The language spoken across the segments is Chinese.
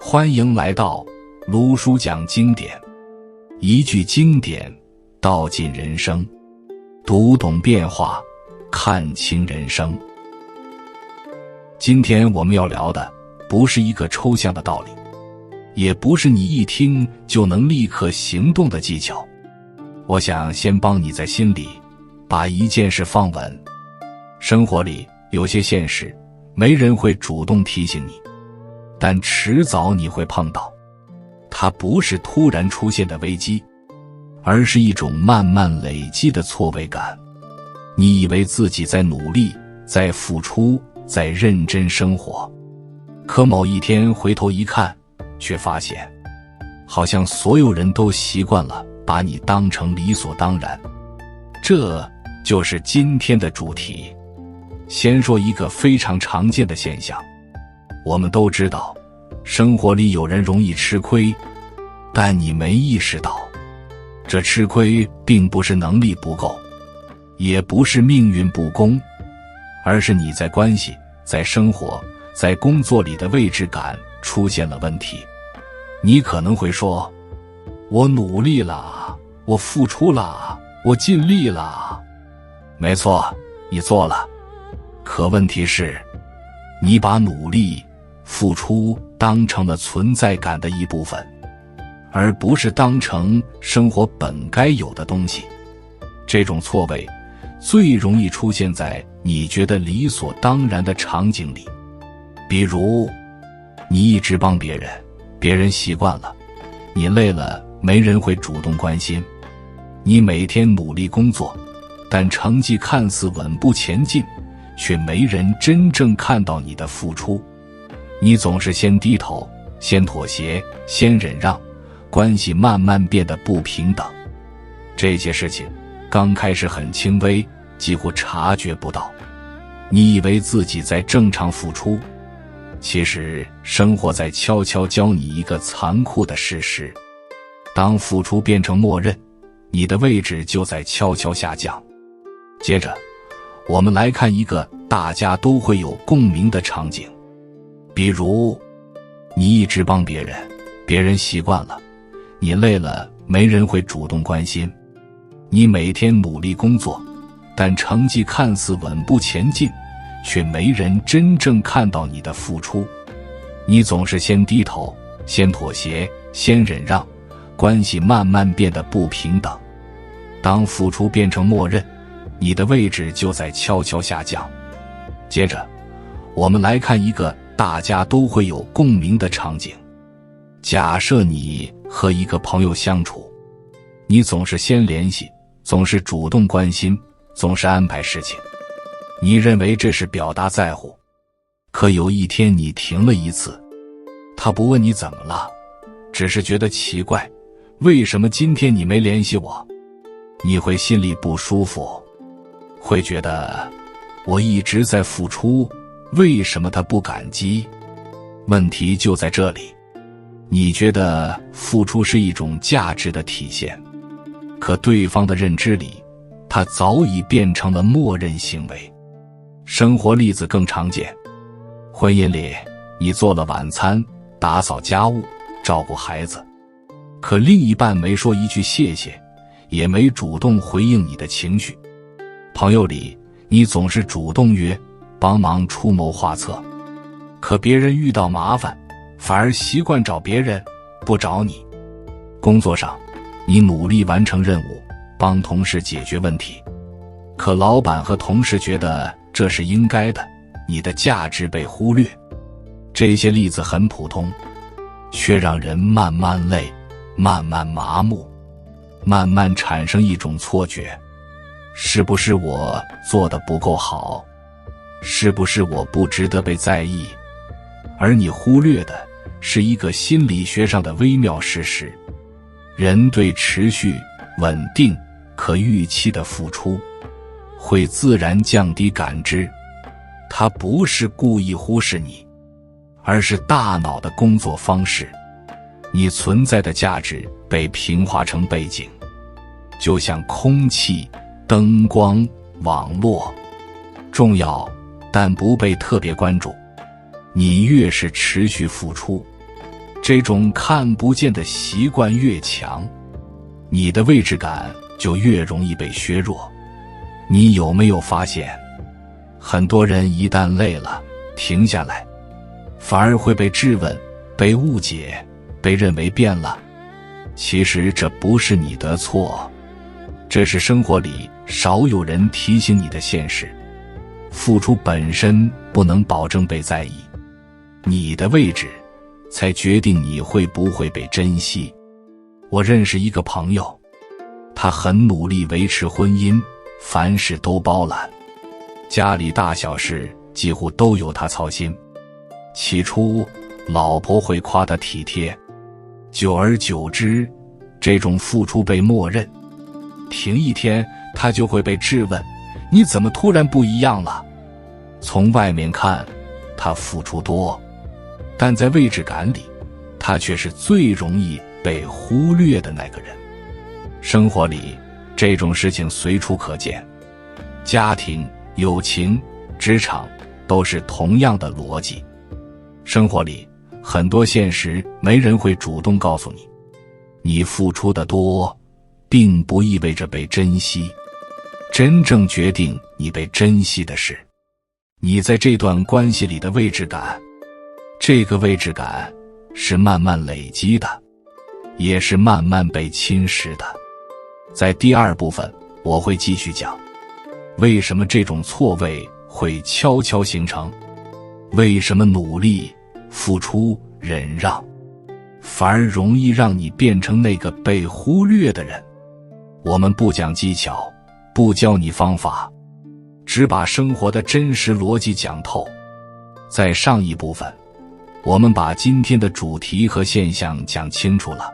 欢迎来到卢叔讲经典，一句经典道尽人生，读懂变化，看清人生。今天我们要聊的不是一个抽象的道理，也不是你一听就能立刻行动的技巧。我想先帮你在心里把一件事放稳。生活里有些现实，没人会主动提醒你，但迟早你会碰到。它不是突然出现的危机，而是一种慢慢累积的错位感。你以为自己在努力，在付出，在认真生活，可某一天回头一看，却发现好像所有人都习惯了把你当成理所当然。这就是今天的主题。先说一个非常常见的现象，我们都知道生活里有人容易吃亏，但你没意识到，这吃亏并不是能力不够，也不是命运不公，而是你在关系、在生活、在工作里的位置感出现了问题。你可能会说，我努力了，我付出了，我尽力了。没错，你做了。可问题是，你把努力、付出当成了存在感的一部分，而不是当成生活本该有的东西。这种错位最容易出现在你觉得理所当然的场景里。比如，你一直帮别人，别人习惯了；你累了，没人会主动关心；你每天努力工作，但成绩看似稳步前进，却没人真正看到你的付出。你总是先低头，先妥协，先忍让，关系慢慢变得不平等。这些事情刚开始很轻微，几乎察觉不到。你以为自己在正常付出，其实生活在悄悄教你一个残酷的事实：当付出变成默认，你的位置就在悄悄下降。接着我们来看一个大家都会有共鸣的场景。比如，你一直帮别人，别人习惯了；你累了，没人会主动关心；你每天努力工作，但成绩看似稳步前进，却没人真正看到你的付出。你总是先低头，先妥协，先忍让，关系慢慢变得不平等。当付出变成默认，你的位置就在悄悄下降。接着我们来看一个大家都会有共鸣的场景。假设你和一个朋友相处，你总是先联系，总是主动关心，总是安排事情，你认为这是表达在乎。可有一天你停了一次，他不问你怎么了，只是觉得奇怪，为什么今天你没联系我？你会心里不舒服，会觉得我一直在付出，为什么他不感激？问题就在这里，你觉得付出是一种价值的体现，可对方的认知里，它早已变成了默认行为。生活例子更常见，婚姻里，你做了晚餐，打扫家务，照顾孩子，可另一半没说一句谢谢，也没主动回应你的情绪。朋友里，你总是主动约，帮忙出谋划策，可别人遇到麻烦，反而习惯找别人，不找你。工作上，你努力完成任务，帮同事解决问题，可老板和同事觉得这是应该的，你的价值被忽略。这些例子很普通，却让人慢慢累，慢慢麻木，慢慢产生一种错觉：是不是我做得不够好？是不是我不值得被在意？而你忽略的是一个心理学上的微妙事实：人对持续、稳定、可预期的付出，会自然降低感知。他不是故意忽视你，而是大脑的工作方式。你存在的价值被平滑成背景，就像空气、灯光、网络，重要但不被特别关注。你越是持续付出，这种看不见的习惯越强，你的位置感就越容易被削弱。你有没有发现，很多人一旦累了，停下来，反而会被质问、被误解、被认为变了？其实这不是你的错，这是生活里少有人提醒你的现实。付出本身不能保证被在意，你的位置才决定你会不会被珍惜。我认识一个朋友，他很努力维持婚姻，凡事都包揽，家里大小事几乎都由他操心。起初老婆会夸他体贴，久而久之，这种付出被默认。停一天，他就会被质问，你怎么突然不一样了？从外面看，他付出多，但在位置感里，他却是最容易被忽略的那个人。生活里这种事情随处可见，家庭、友情、职场都是同样的逻辑。生活里很多现实没人会主动告诉你，你付出的多并不意味着被珍惜，真正决定你被珍惜的是你在这段关系里的位置感。这个位置感是慢慢累积的，也是慢慢被侵蚀的。在第二部分我会继续讲，为什么这种错位会悄悄形成，为什么努力、付出、忍让反而容易让你变成那个被忽略的人。我们不讲技巧，不教你方法，只把生活的真实逻辑讲透。在上一部分，我们把今天的主题和现象讲清楚了。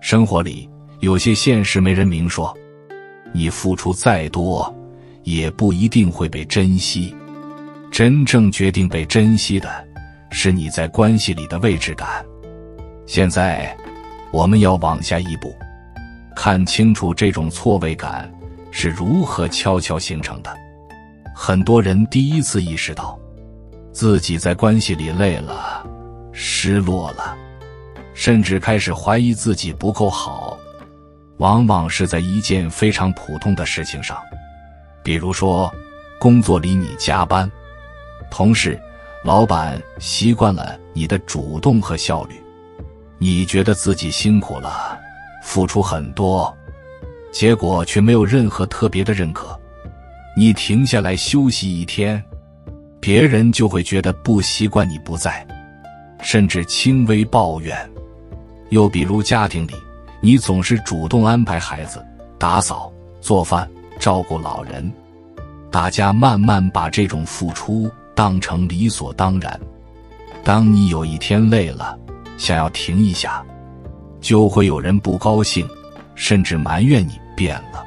生活里有些现实没人明说，你付出再多，也不一定会被珍惜。真正决定被珍惜的，是你在关系里的位置感。现在，我们要往下一步，看清楚这种错位感是如何悄悄形成的。很多人第一次意识到，自己在关系里累了、失落了，甚至开始怀疑自己不够好，往往是在一件非常普通的事情上。比如说，工作里你加班，同事、老板习惯了你的主动和效率，你觉得自己辛苦了，付出很多，结果却没有任何特别的认可。你停下来休息一天，别人就会觉得不习惯你不在，甚至轻微抱怨。又比如家庭里，你总是主动安排孩子、打扫、做饭、照顾老人，大家慢慢把这种付出当成理所当然。当你有一天累了，想要停一下，就会有人不高兴，甚至埋怨你变了。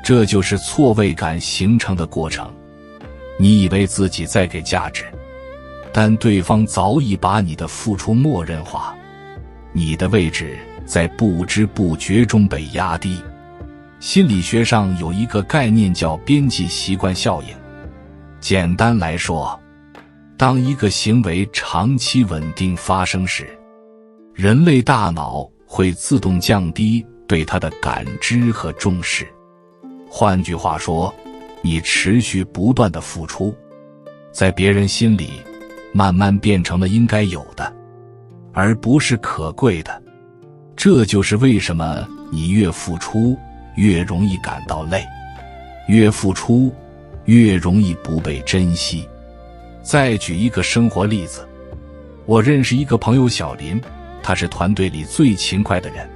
这就是错位感形成的过程。你以为自己在给价值，但对方早已把你的付出默认化，你的位置在不知不觉中被压低。心理学上有一个概念叫边际习惯效应。简单来说，当一个行为长期稳定发生时，人类大脑会自动降低对它的感知和重视。换句话说，你持续不断的付出，在别人心里慢慢变成了应该有的，而不是可贵的。这就是为什么你越付出越容易感到累，越付出越容易不被珍惜。再举一个生活例子，我认识一个朋友小林，他是团队里最勤快的人，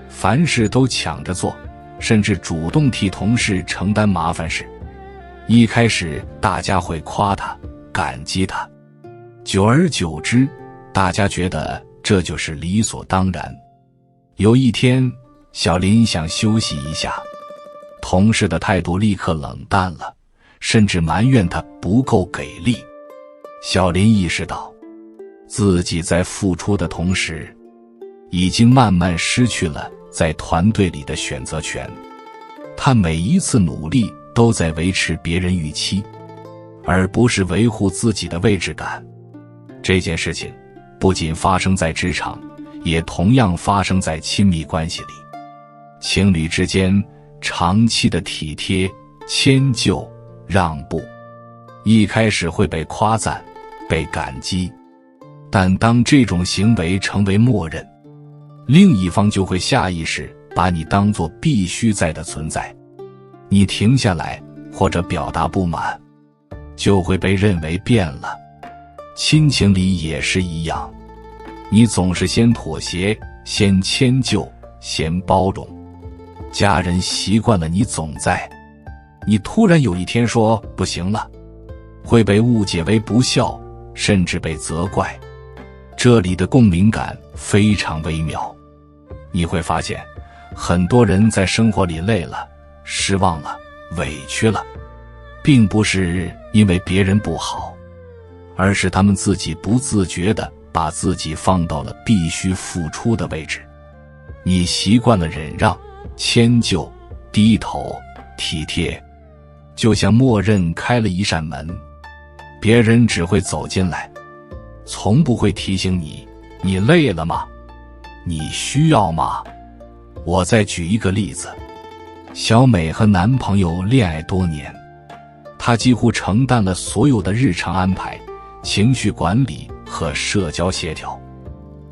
凡事都抢着做，甚至主动替同事承担麻烦事。一开始大家会夸他、感激他，久而久之，大家觉得这就是理所当然。有一天，小林想休息一下，同事的态度立刻冷淡了，甚至埋怨他不够给力。小林意识到，自己在付出的同时，已经慢慢失去了在团队里的选择权。他每一次努力都在维持别人预期，而不是维护自己的位置感。这件事情不仅发生在职场，也同样发生在亲密关系里。情侣之间长期的体贴、迁就、让步，一开始会被夸赞、被感激，但当这种行为成为默认，另一方就会下意识把你当作必须在的存在。你停下来或者表达不满，就会被认为变了。亲情里也是一样，你总是先妥协，先迁就，先包容，家人习惯了你总在，你突然有一天说不行了，会被误解为不孝，甚至被责怪。这里的共鸣感非常微妙，你会发现很多人在生活里累了、失望了、委屈了，并不是因为别人不好，而是他们自己不自觉地把自己放到了必须付出的位置。你习惯了忍让、迁就、低头、体贴，就像默认开了一扇门，别人只会走进来，从不会提醒你，你累了吗？你需要吗？我再举一个例子，小美和男朋友恋爱多年，她几乎承担了所有的日常安排、情绪管理和社交协调。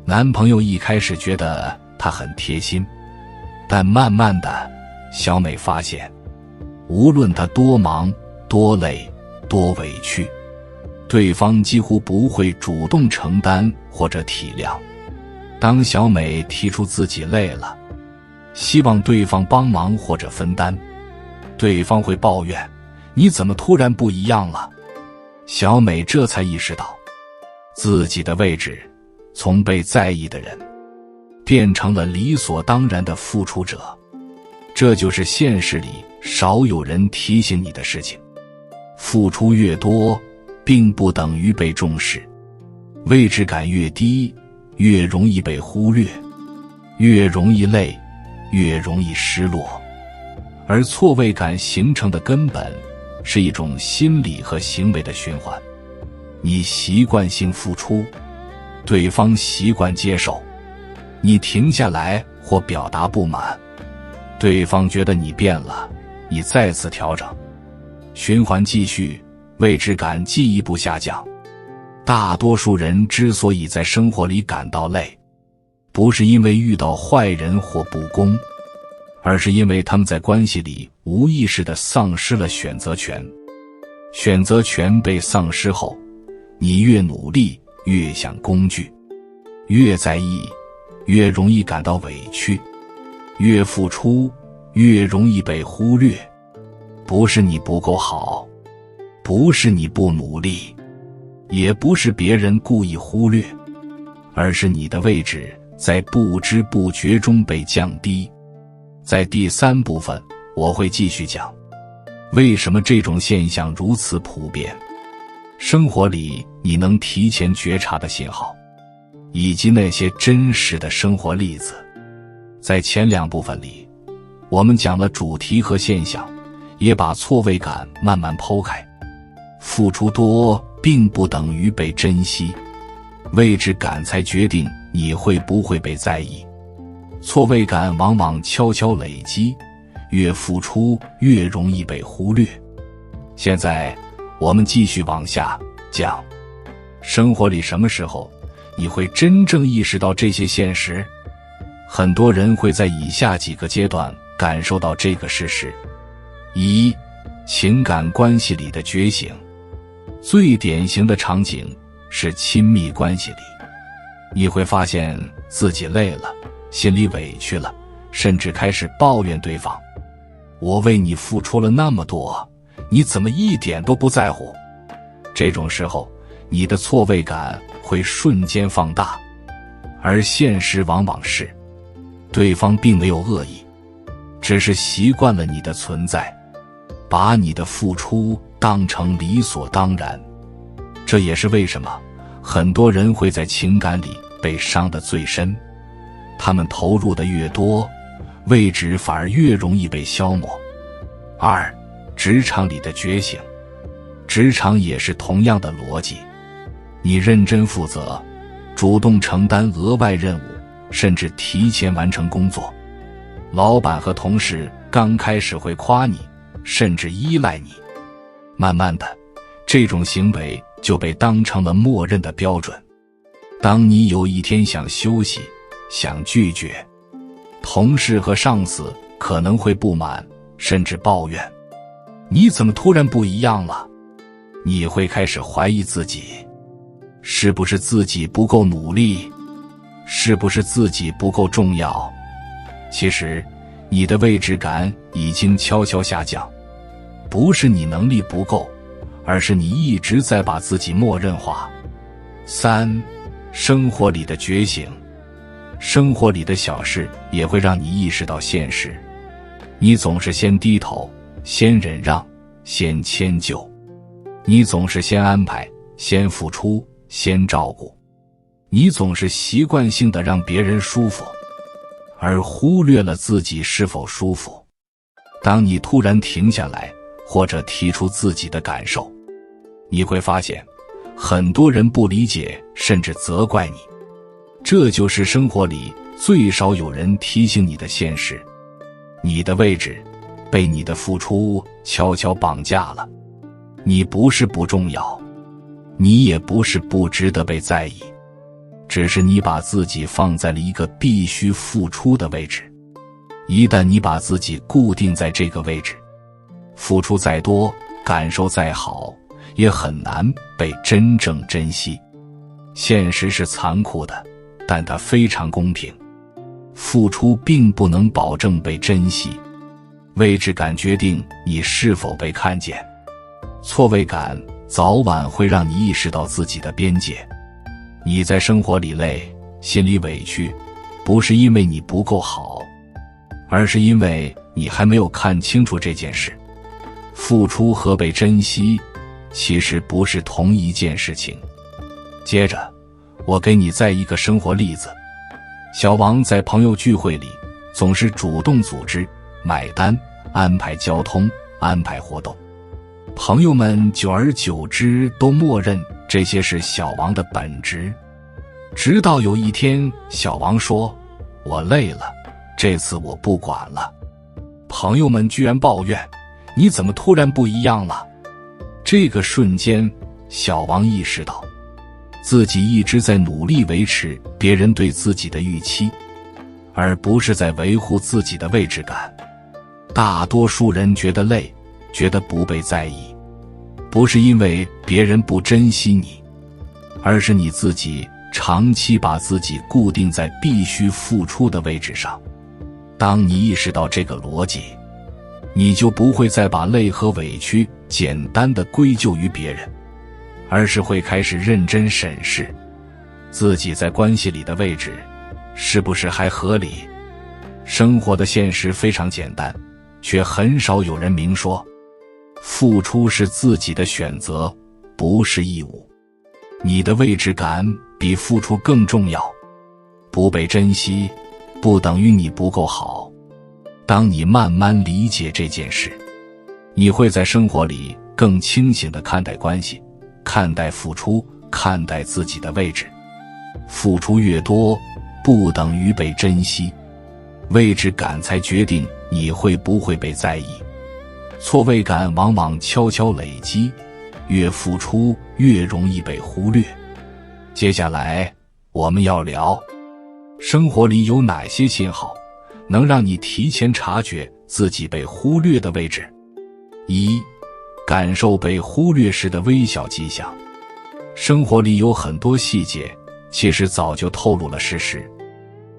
男朋友一开始觉得她很贴心，但慢慢的，小美发现，无论她多忙、多累、多委屈，对方几乎不会主动承担或者体谅。当小美提出自己累了，希望对方帮忙或者分担，对方会抱怨，你怎么突然不一样了？小美这才意识到，自己的位置从被在意的人，变成了理所当然的付出者。这就是现实里少有人提醒你的事情。付出越多，并不等于被重视，位置感越低，越容易被忽略，越容易累，越容易失落。而错位感形成的根本是一种心理和行为的循环。你习惯性付出，对方习惯接受，你停下来或表达不满，对方觉得你变了，你再次调整，循环继续，位置感进一步下降。大多数人之所以在生活里感到累，不是因为遇到坏人或不公，而是因为他们在关系里无意识地丧失了选择权。选择权被丧失后，你越努力越像工具，越在意越容易感到委屈，越付出越容易被忽略。不是你不够好，不是你不努力，也不是别人故意忽略，而是你的位置在不知不觉中被降低。在第3部分，我会继续讲为什么这种现象如此普遍，生活里你能提前觉察的信号，以及那些真实的生活例子。在前2部分里，我们讲了主题和现象，也把错位感慢慢剖开。付出多并不等于被珍惜，位置感才决定你会不会被在意。错位感往往悄悄累积，越付出越容易被忽略。现在我们继续往下讲，生活里什么时候你会真正意识到这些现实？很多人会在以下几个阶段感受到这个事实。1、情感关系里的觉醒。最典型的场景是亲密关系里，你会发现自己累了，心里委屈了，甚至开始抱怨对方，我为你付出了那么多，你怎么一点都不在乎？这种时候，你的错位感会瞬间放大，而现实往往是，对方并没有恶意，只是习惯了你的存在，把你的付出当成理所当然。这也是为什么很多人会在情感里被伤得最深，他们投入的越多，位置反而越容易被消磨。2、职场里的觉醒。职场也是同样的逻辑，你认真负责，主动承担额外任务，甚至提前完成工作。老板和同事刚开始会夸你，甚至依赖你，慢慢的，这种行为就被当成了默认的标准。当你有一天想休息，想拒绝，同事和上司可能会不满，甚至抱怨，你怎么突然不一样了？你会开始怀疑自己，是不是自己不够努力？是不是自己不够重要？其实，你的位置感已经悄悄下降，不是你能力不够，而是你一直在把自己默认化。3. 生活里的觉醒。生活里的小事也会让你意识到现实。你总是先低头，先忍让，先迁就。你总是先安排，先付出，先照顾。你总是习惯性的让别人舒服，而忽略了自己是否舒服。当你突然停下来，或者提出自己的感受，你会发现，很多人不理解，甚至责怪你。这就是生活里最少有人提醒你的现实。你的位置被你的付出悄悄绑架了。你不是不重要，你也不是不值得被在意，只是你把自己放在了一个必须付出的位置。一旦你把自己固定在这个位置，付出再多，感受再好，也很难被真正珍惜。现实是残酷的，但它非常公平。付出并不能保证被珍惜，位置感决定你是否被看见。错位感早晚会让你意识到自己的边界。你在生活里累，心里委屈，不是因为你不够好，而是因为你还没有看清楚这件事。付出和被珍惜其实不是同一件事情。接着，我给你再一个生活例子。小王在朋友聚会里总是主动组织、买单、安排交通、安排活动。朋友们久而久之都默认这些是小王的本职。直到有一天，小王说：“我累了，这次我不管了。”朋友们居然抱怨：“你怎么突然不一样了？”这个瞬间，小王意识到，自己一直在努力维持别人对自己的预期，而不是在维护自己的位置感。大多数人觉得累，觉得不被在意，不是因为别人不珍惜你，而是你自己长期把自己固定在必须付出的位置上。当你意识到这个逻辑，你就不会再把累和委屈简单的归咎于别人，而是会开始认真审视自己在关系里的位置是不是还合理。生活的现实非常简单，却很少有人明说。付出是自己的选择，不是义务。你的位置感比付出更重要。不被珍惜，不等于你不够好。当你慢慢理解这件事，你会在生活里更清醒地看待关系，看待付出，看待自己的位置。付出越多，不等于被珍惜。位置感才决定你会不会被在意。错位感往往悄悄累积，越付出越容易被忽略。接下来我们要聊，生活里有哪些信号能让你提前察觉自己被忽略的位置。1. 感受被忽略时的微小迹象。生活里有很多细节，其实早就透露了事实。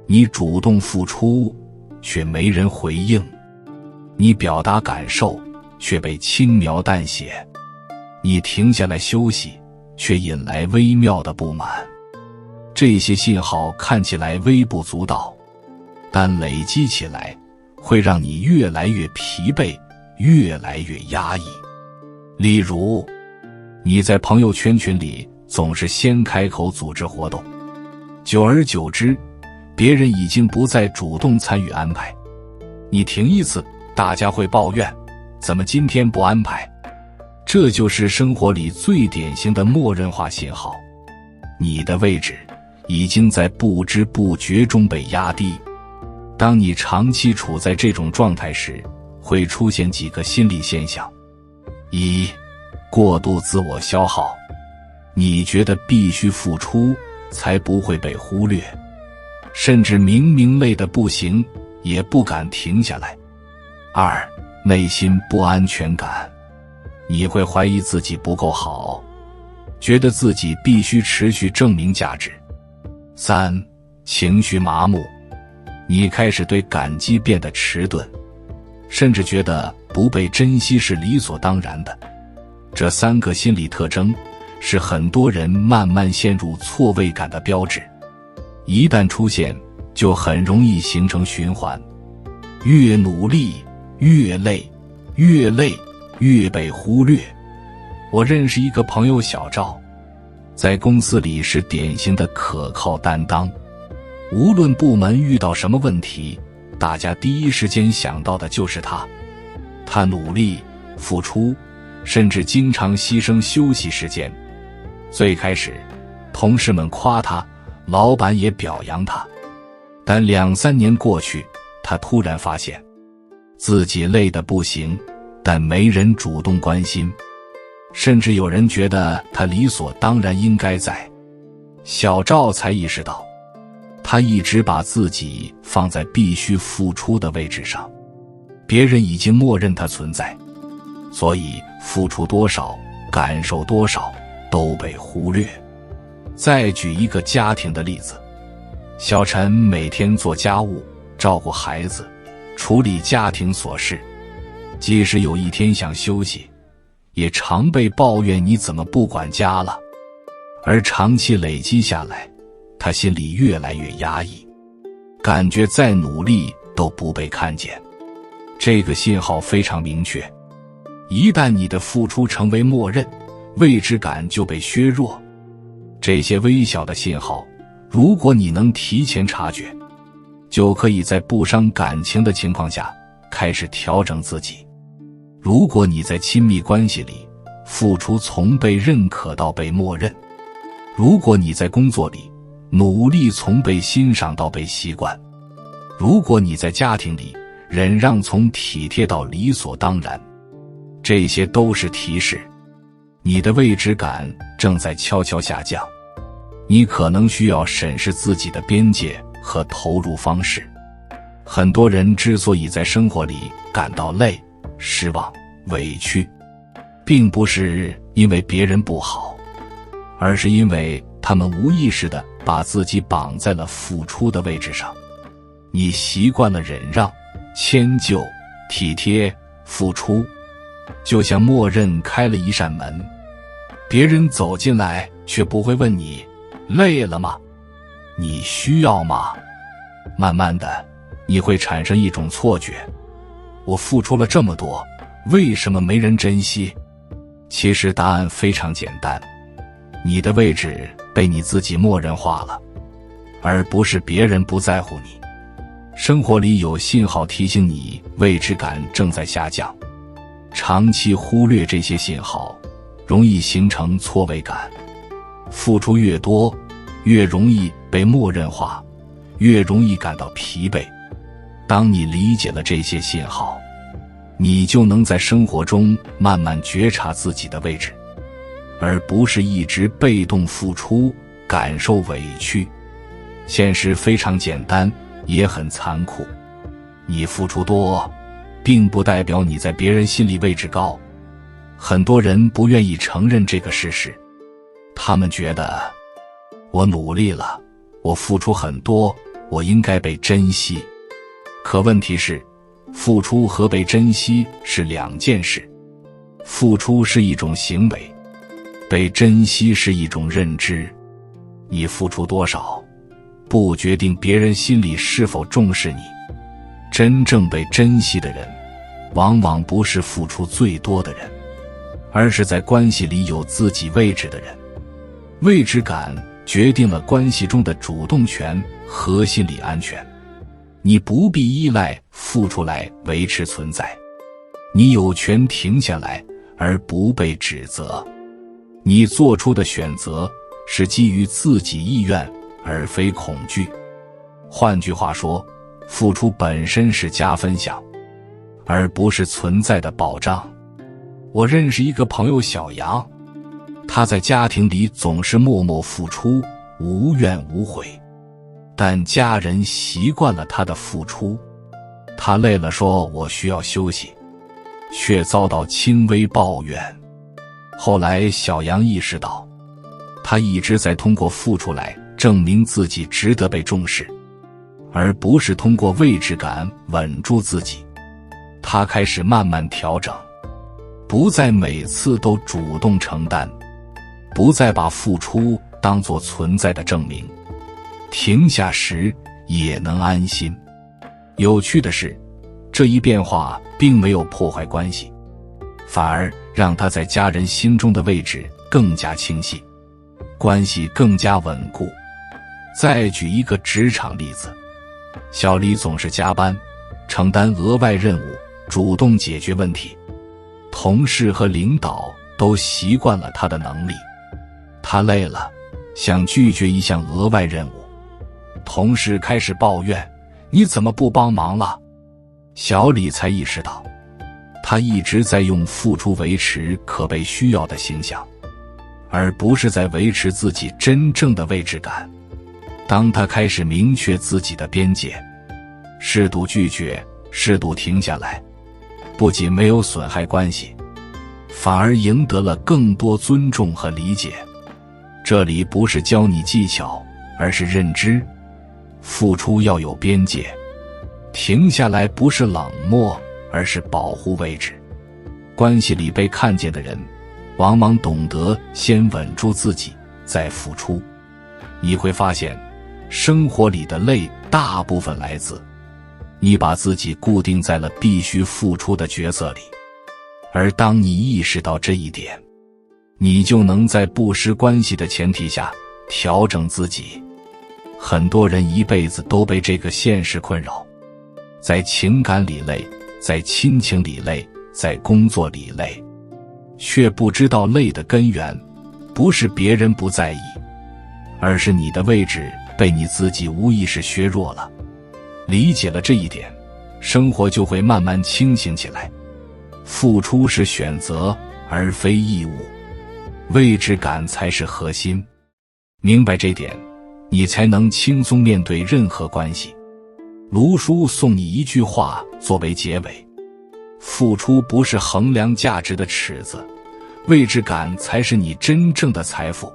你主动付出，却没人回应；你表达感受，却被轻描淡写；你停下来休息，却引来微妙的不满。这些信号看起来微不足道，但累积起来，会让你越来越疲惫，越来越压抑。例如，你在朋友圈群里总是先开口组织活动，久而久之，别人已经不再主动参与安排。你停一次，大家会抱怨，怎么今天不安排？这就是生活里最典型的默认化信号。你的位置已经在不知不觉中被压低。当你长期处在这种状态时，会出现几个心理现象：一、过度自我消耗，你觉得必须付出才不会被忽略，甚至明明累得不行，也不敢停下来。二、内心不安全感，你会怀疑自己不够好，觉得自己必须持续证明价值。三、情绪麻木，你开始对感激变得迟钝，甚至觉得不被珍惜是理所当然的。这三个心理特征是很多人慢慢陷入错位感的标志，一旦出现，就很容易形成循环，越努力越累，越累越被忽略。我认识一个朋友小赵，在公司里是典型的可靠担当，无论部门遇到什么问题，大家第一时间想到的就是他。他努力付出，甚至经常牺牲休息时间。最开始同事们夸他，老板也表扬他，但2-3年过去，他突然发现自己累得不行，但没人主动关心，甚至有人觉得他理所当然应该在。小赵才意识到，他一直把自己放在必须付出的位置上，别人已经默认他存在，所以付出多少，感受多少都被忽略。再举一个家庭的例子，小陈每天做家务，照顾孩子，处理家庭琐事，即使有一天想休息，也常被抱怨你怎么不管家了。而长期累积下来，他心里越来越压抑，感觉再努力都不被看见。这个信号非常明确，一旦你的付出成为默认，位置感就被削弱。这些微小的信号，如果你能提前察觉，就可以在不伤感情的情况下开始调整自己。如果你在亲密关系里，付出从被认可到被默认；如果你在工作里，努力从被欣赏到被习惯；如果你在家庭里，忍让从体贴到理所当然，这些都是提示，你的位置感正在悄悄下降。你可能需要审视自己的边界和投入方式。很多人之所以在生活里感到累、失望、委屈，并不是因为别人不好，而是因为他们无意识地把自己绑在了付出的位置上。你习惯了忍让、迁就、体贴、付出，就像默认开了一扇门，别人走进来却不会问你累了吗？你需要吗？慢慢的，你会产生一种错觉，我付出了这么多，为什么没人珍惜？其实答案非常简单，你的位置被你自己默认化了，而不是别人不在乎你。生活里有信号提醒你位置感正在下降，长期忽略这些信号，容易形成错位感。付出越多，越容易被默认化，越容易感到疲惫。当你理解了这些信号，你就能在生活中慢慢觉察自己的位置，而不是一直被动付出，感受委屈。现实非常简单，也很残酷。你付出多，并不代表你在别人心里位置高。很多人不愿意承认这个事实，他们觉得我努力了，我付出很多，我应该被珍惜。可问题是，付出和被珍惜是两件事。付出是一种行为，被珍惜是一种认知。你付出多少，不决定别人心里是否重视你。真正被珍惜的人，往往不是付出最多的人，而是在关系里有自己位置的人。位置感决定了关系中的主动权和心理安全。你不必依赖付出来维持存在，你有权停下来而不被指责。你做出的选择是基于自己意愿，而非恐惧。换句话说，付出本身是加分项，而不是存在的保障。我认识一个朋友小杨，他在家庭里总是默默付出，无怨无悔，但家人习惯了他的付出，他累了说我需要休息，却遭到轻微抱怨。后来小杨意识到，他一直在通过付出来证明自己值得被重视，而不是通过位置感稳住自己。他开始慢慢调整，不再每次都主动承担，不再把付出当作存在的证明，停下时也能安心。有趣的是，这一变化并没有破坏关系，反而让他在家人心中的位置更加清晰，关系更加稳固。再举一个职场例子，小李总是加班，承担额外任务，主动解决问题，同事和领导都习惯了他的能力。他累了，想拒绝一项额外任务，同事开始抱怨，你怎么不帮忙了？小李才意识到，他一直在用付出维持可被需要的形象，而不是在维持自己真正的位置感。当他开始明确自己的边界，适度拒绝，适度停下来，不仅没有损害关系，反而赢得了更多尊重和理解。这里不是教你技巧，而是认知。付出要有边界，停下来不是冷漠，而是保护位置。关系里被看见的人，往往懂得先稳住自己，再付出。你会发现，生活里的累大部分来自你把自己固定在了必须付出的角色里。而当你意识到这一点，你就能在不失关系的前提下调整自己。很多人一辈子都被这个现实困扰，在情感里累，在亲情里累，在工作里累，却不知道累的根源不是别人不在意，而是你的位置被你自己无意识削弱了。理解了这一点，生活就会慢慢清醒起来。付出是选择，而非义务，位置感才是核心。明白这点，你才能轻松面对任何关系。卢叔送你一句话作为结尾：付出不是衡量价值的尺子，位置感才是你真正的财富。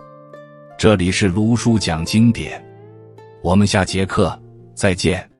这里是卢叔讲经典，我们下节课再见。